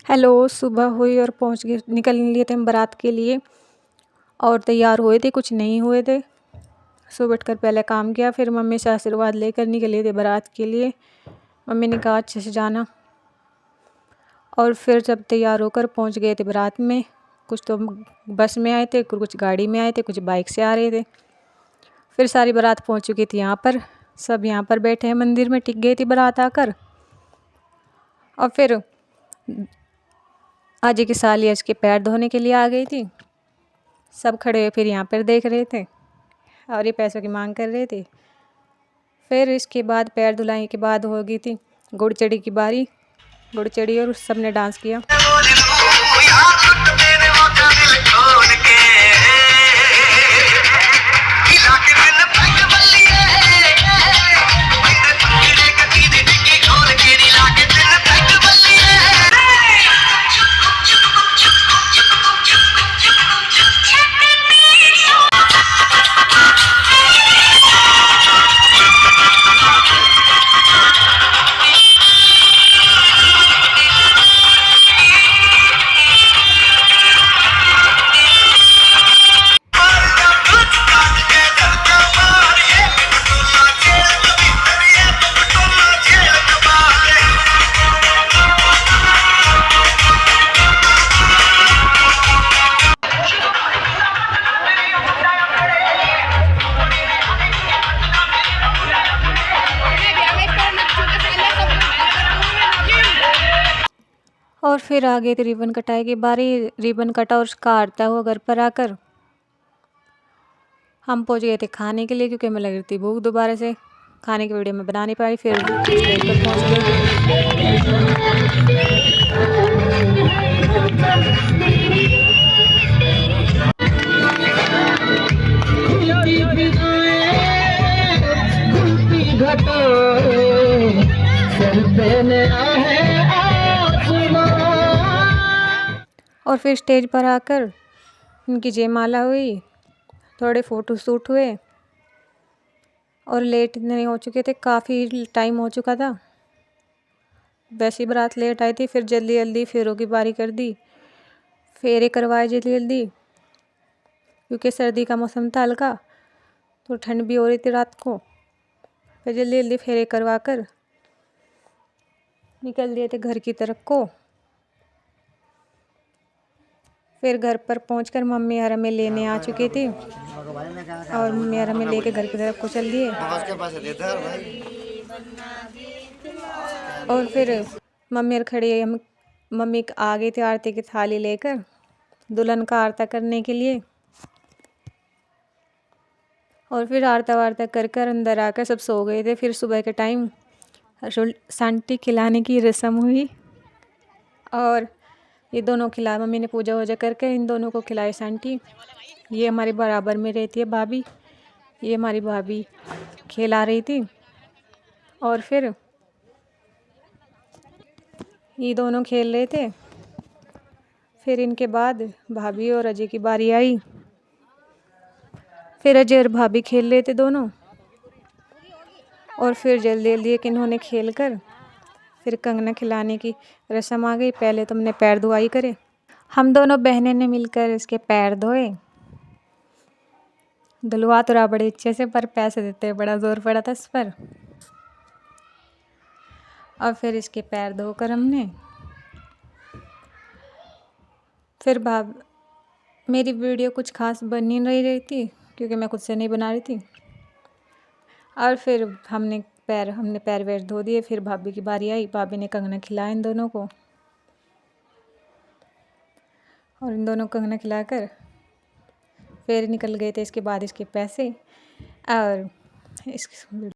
Hello, सुबह हुई और पहुँच गए, निकल लिए थे हम बारात के लिए और तैयार हुए थे, कुछ नहीं हुए थे। सुबह उठकर पहले काम किया, फिर मम्मी से आशीर्वाद लेकर निकले थे बारात के लिए। मम्मी ने कहा अच्छे से जाना। और फिर जब तैयार होकर पहुँच गए थे बारात में, कुछ तो बस में आए थे, कुछ गाड़ी में आए थे, कुछ बाइक से आ रहे थे। फिर सारी बारात पहुँच चुकी थी यहाँ पर, सब यहाँ पर बैठे हैं, मंदिर में टिक गई थी बारात आकर। और फिर आजी की साली आज के पैर धोने के लिए आ गई थी। सब खड़े हुए फिर यहाँ पर देख रहे थे और ये पैसों की मांग कर रहे थे। फिर इसके बाद पैर धुलाई के बाद हो गई थी गुड़ चढ़ी की बारी। गुड़ चढ़ी और सब ने डांस किया। और फिर आ गई थी रिबन कटाई की बारी। रिबन कटा और काटता हुआ घर पर आकर हम पहुंच गए थे खाने के लिए, क्योंकि हमें लग रही थी भूख। दोबारा से खाने की वीडियो में बना नहीं पाई। फिर स्टेज पर पहुंच और फिर स्टेज पर आकर उनकी जयमाला हुई, थोड़े फ़ोटो शूट हुए और लेट नहीं हो चुके थे, काफ़ी टाइम हो चुका था। वैसी बारात लेट आई थी, फिर जल्दी जल्दी फेरों की बारी कर दी। फेरे करवाए जल्दी जल्दी, क्योंकि सर्दी का मौसम था हल्का, तो ठंड भी हो रही थी रात को। फिर जल्दी जल्दी फेरे करवा कर निकल दिए थे घर की तरफ को। फिर घर पर पहुंचकर मम्मी और हमें लेने आ चुकी थी और मम्मी और हमें लेके घर की तरफ को चल दिए। और फिर मम्मी और खड़ी हम मम्मी आ गई थी आरती की थाली लेकर दुल्हन का आरता करने के लिए। और फिर आरता वारता कर कर अंदर आकर सब सो गए थे। फिर सुबह के टाइम सांटी खिलाने की रस्म हुई और ये दोनों खिला, मम्मी ने पूजा वूजा करके इन दोनों को खिलाई सांटी। ये हमारे बराबर में रहती है भाभी, ये हमारी भाभी खिला रही थी। और फिर ये दोनों खेल रहे थे। फिर इनके बाद भाभी और अजय की बारी आई। फिर अजय और भाभी खेल रहे थे दोनों। और फिर जल्दी जल्दी एक इन्होंने खेल कर फिर कंगना खिलाने की रस्म आ गई। पहले तुमने पैर धुआई करे, हम दोनों बहनें ने मिलकर इसके पैर धोए। धुलवा तो रहा बड़े अच्छे से, पर पैसे देते बड़ा ज़ोर पड़ा था इस पर। और फिर इसके पैर धोकर हमने फिर मेरी वीडियो कुछ खास बन नहीं रही थी, क्योंकि मैं खुद से नहीं बना रही थी। और फिर हमने पैर वैर धो दिए। फिर भाभी की बारी आई, भाभी ने कंगना खिलाया इन दोनों को और इन दोनों को कंगना खिलाकर फिर निकल गए थे। इसके बाद इसके पैसे और इस